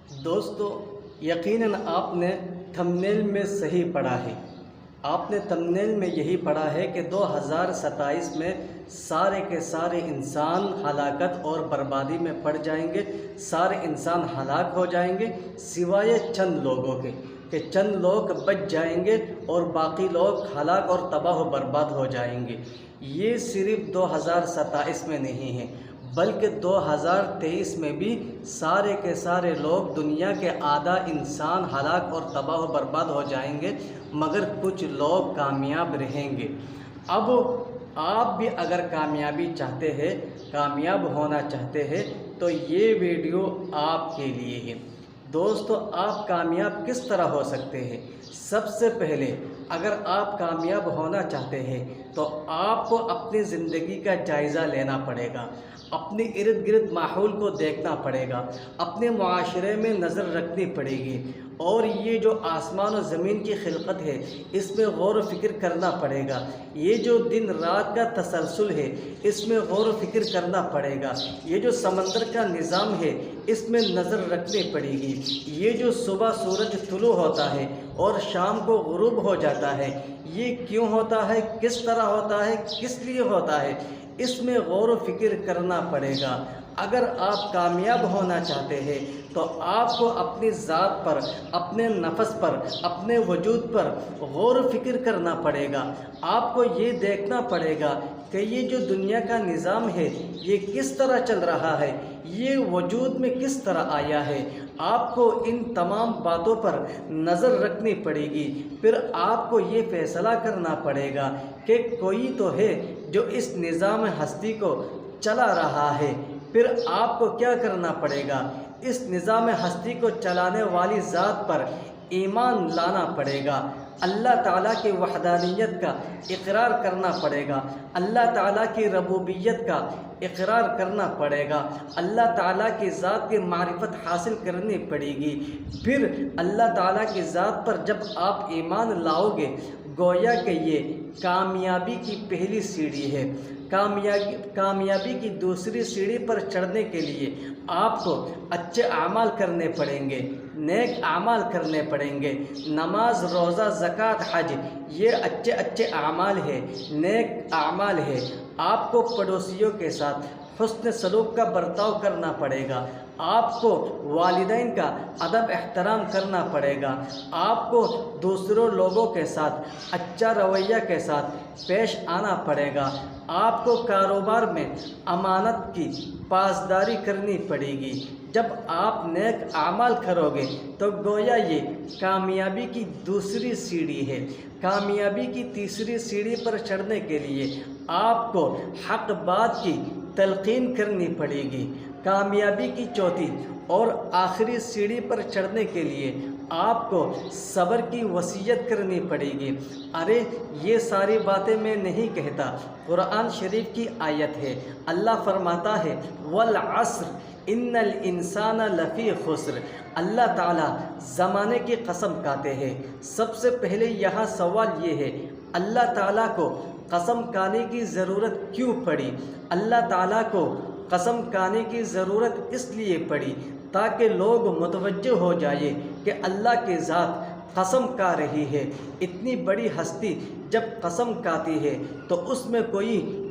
دوستو، یقیناً آپ نے تھمبنیل میں صحیح پڑھا ہے۔ آپ نے تھمبنیل میں یہی پڑھا ہے کہ 2027 میں سارے کے سارے انسان ہلاکت اور بربادی میں پڑ جائیں گے، سارے انسان ہلاک ہو جائیں گے سوائے چند لوگوں کے، کہ چند لوگ بچ جائیں گے اور باقی لوگ ہلاک اور تباہ و برباد ہو جائیں گے۔ یہ صرف 2027 میں نہیں ہے بلکہ 2023 میں بھی سارے کے سارے لوگ، دنیا کے آدھا انسان ہلاک اور تباہ و برباد ہو جائیں گے، مگر کچھ لوگ کامیاب رہیں گے۔ اب آپ بھی اگر کامیابی چاہتے ہیں، کامیاب ہونا چاہتے ہیں، تو یہ ویڈیو آپ کے لیے ہے۔ دوستو، آپ کامیاب کس طرح ہو سکتے ہیں؟ سب سے پہلے اگر آپ کامیاب ہونا چاہتے ہیں تو آپ کو اپنی زندگی کا جائزہ لینا پڑے گا، اپنے ارد گرد ماحول کو دیکھنا پڑے گا، اپنے معاشرے میں نظر رکھنی پڑے گی، اور یہ جو آسمان و زمین کی خلقت ہے اس میں غور و فکر کرنا پڑے گا۔ یہ جو دن رات کا تسلسل ہے اس میں غور و فکر کرنا پڑے گا۔ یہ جو سمندر کا نظام ہے اس میں نظر رکھنی پڑے گی۔ یہ جو صبح سورج طلوع ہوتا ہے اور شام کو غروب ہو جاتا ہے، یہ کیوں ہوتا ہے، کس طرح ہوتا ہے، کس لیے ہوتا ہے، اس میں غور و فکر کرنا پڑے گا۔ اگر آپ کامیاب ہونا چاہتے ہیں تو آپ کو اپنی ذات پر، اپنے نفس پر، اپنے وجود پر غور و فکر کرنا پڑے گا۔ آپ کو یہ دیکھنا پڑے گا کہ یہ جو دنیا کا نظام ہے یہ کس طرح چل رہا ہے، یہ وجود میں کس طرح آیا ہے۔ آپ کو ان تمام باتوں پر نظر رکھنی پڑے گی۔ پھر آپ کو یہ فیصلہ کرنا پڑے گا کہ کوئی تو ہے جو اس نظام ہستی کو چلا رہا ہے۔ پھر آپ کو کیا کرنا پڑے گا؟ اس نظام ہستی کو چلانے والی ذات پر ایمان لانا پڑے گا، اللہ تعالیٰ کی وحدانیت کا اقرار کرنا پڑے گا، اللہ تعالیٰ کی ربوبیت کا اقرار کرنا پڑے گا، اللہ تعالیٰ کی ذات کی معرفت حاصل کرنی پڑے گی۔ پھر اللہ تعالیٰ کی ذات پر جب آپ ایمان لاؤ گے، گویا کہ یہ کامیابی کی پہلی سیڑھی ہے۔ کامیابی کی دوسری سیڑھی پر چڑھنے کے لیے آپ کو اچھے اعمال کرنے پڑیں گے، نیک اعمال کرنے پڑیں گے۔ نماز، روزہ، زکوٰۃ، حج، یہ اچھے اعمال ہے، نیک اعمال ہے۔ آپ کو پڑوسیوں کے ساتھ حسن سلوک کا برتاؤ کرنا پڑے گا، آپ کو والدین کا ادب احترام کرنا پڑے گا، آپ کو دوسروں لوگوں کے ساتھ اچھا رویہ کے ساتھ پیش آنا پڑے گا، آپ کو کاروبار میں امانت کی پاسداری کرنی پڑے گی۔ جب آپ نیک اعمال کرو گے تو گویا یہ کامیابی کی دوسری سیڑھی ہے۔ کامیابی کی تیسری سیڑھی پر چڑھنے کے لیے آپ کو حق بات کی تلقین کرنی پڑے گی۔ کامیابی کی چوتھی اور آخری سیڑھی پر چڑھنے کے لیے آپ کو صبر کی وصیت کرنی پڑے گی۔ ارے یہ ساری باتیں میں نہیں کہتا، قرآن شریف کی آیت ہے۔ اللہ فرماتا ہے والعصر ان الانسان لفی خسر۔ اللہ تعالیٰ زمانے کی قسم کھاتے ہیں۔ سب سے پہلے یہاں سوال یہ ہے، اللہ تعالیٰ کو قسم کھانے کی ضرورت کیوں پڑی؟ اللہ تعالیٰ کو قسم کھانے کی ضرورت اس لیے پڑی تاکہ لوگ متوجہ ہو جائے کہ اللہ کی ذات قسم کھا رہی ہے۔ اتنی بڑی ہستی جب قسم کھاتی ہے تو اس میں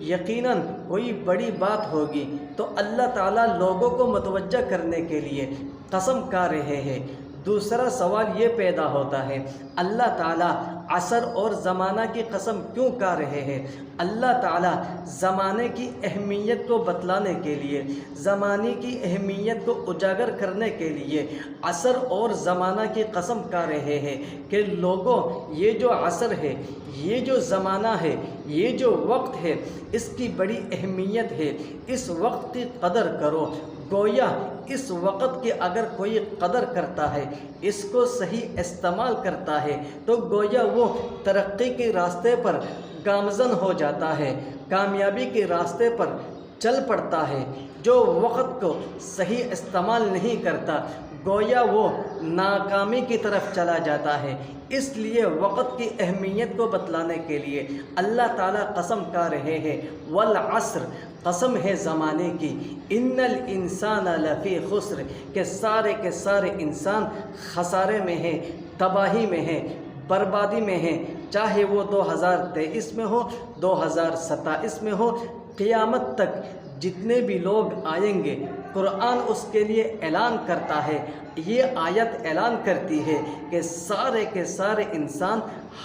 یقیناً کوئی بڑی بات ہوگی، تو اللہ تعالیٰ لوگوں کو متوجہ کرنے کے لیے قسم کھا رہے ہیں۔ دوسرا سوال یہ پیدا ہوتا ہے، اللہ تعالیٰ عصر اور زمانہ کی قسم کیوں کھا رہے ہیں؟ اللہ تعالیٰ زمانے کی اہمیت کو بتلانے کے لیے، زمانے کی اہمیت کو اجاگر کرنے کے لیے عصر اور زمانہ کی قسم کھا رہے ہیں کہ لوگوں، یہ جو عصر ہے، یہ جو زمانہ ہے، یہ جو وقت ہے، اس کی بڑی اہمیت ہے، اس وقت کی قدر کرو۔ گویا اس وقت کی اگر کوئی قدر کرتا ہے، اس کو صحیح استعمال کرتا ہے، تو گویا وہ ترقی کے راستے پر گامزن ہو جاتا ہے، کامیابی کے راستے پر چل پڑتا ہے۔ جو وقت کو صحیح استعمال نہیں کرتا، گویا وہ ناکامی کی طرف چلا جاتا ہے۔ اس لیے وقت کی اہمیت کو بتلانے کے لیے اللہ تعالیٰ قسم کھا رہے ہیں، والعصر، قسم ہے زمانے کی، ان الانسان لفی خسر، کہ سارے کے سارے انسان خسارے میں ہیں، تباہی میں ہیں، بربادی میں ہیں، چاہے وہ 2023 میں ہو، 2027 میں ہو، قیامت تک جتنے بھی لوگ آئیں گے، قرآن اس کے لیے اعلان کرتا ہے، یہ آیت اعلان کرتی ہے کہ سارے کے سارے انسان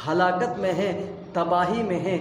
ہلاکت میں ہیں، تباہی میں ہیں،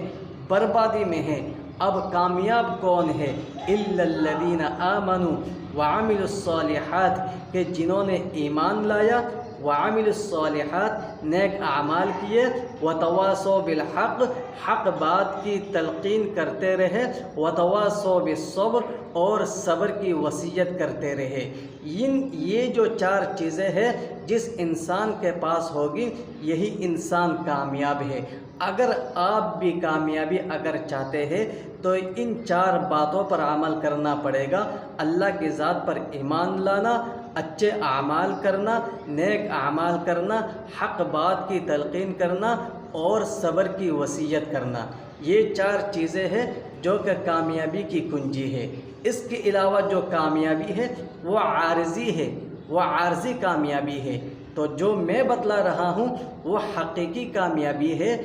بربادی میں ہیں۔ اب کامیاب کون ہے؟ الا الذین آمنوا وعملوا الصالحات، کہ جنہوں نے ایمان لایا، وعملوا الصالحات، نیک اعمال کیے، وتواصوا بالحق، حق بات کی تلقین کرتے رہے، وتواصوا بالصبر، اور صبر کی وصیت کرتے رہے۔ یہ جو 4 چیزیں ہیں جس انسان کے پاس ہوگی، یہی انسان کامیاب ہے۔ اگر آپ بھی کامیابی اگر چاہتے ہیں تو ان 4 باتوں پر عمل کرنا پڑے گا۔ اللہ کی ذات پر ایمان لانا، اچھے اعمال کرنا، نیک اعمال کرنا، حق بات کی تلقین کرنا، اور صبر کی وصیت کرنا۔ یہ 4 چیزیں ہیں جو کہ کامیابی کی کنجی ہے۔ اس کے علاوہ جو کامیابی ہے وہ عارضی ہے، وہ عارضی کامیابی ہے۔ تو جو میں بتلا رہا ہوں وہ حقیقی کامیابی ہے،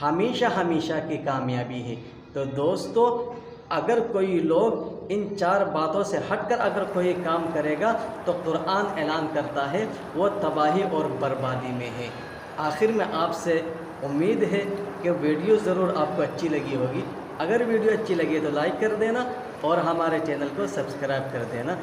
ہمیشہ ہمیشہ کی کامیابی ہے۔ تو دوستو، اگر کوئی لوگ ان 4 باتوں سے ہٹ کر اگر کوئی کام کرے گا تو قرآن اعلان کرتا ہے وہ تباہی اور بربادی میں ہے۔ آخر میں آپ سے امید ہے کہ ویڈیو ضرور آپ کو اچھی لگی ہوگی۔ اگر ویڈیو اچھی لگی تو لائک کر دینا اور ہمارے چینل کو سبسکرائب کر دینا۔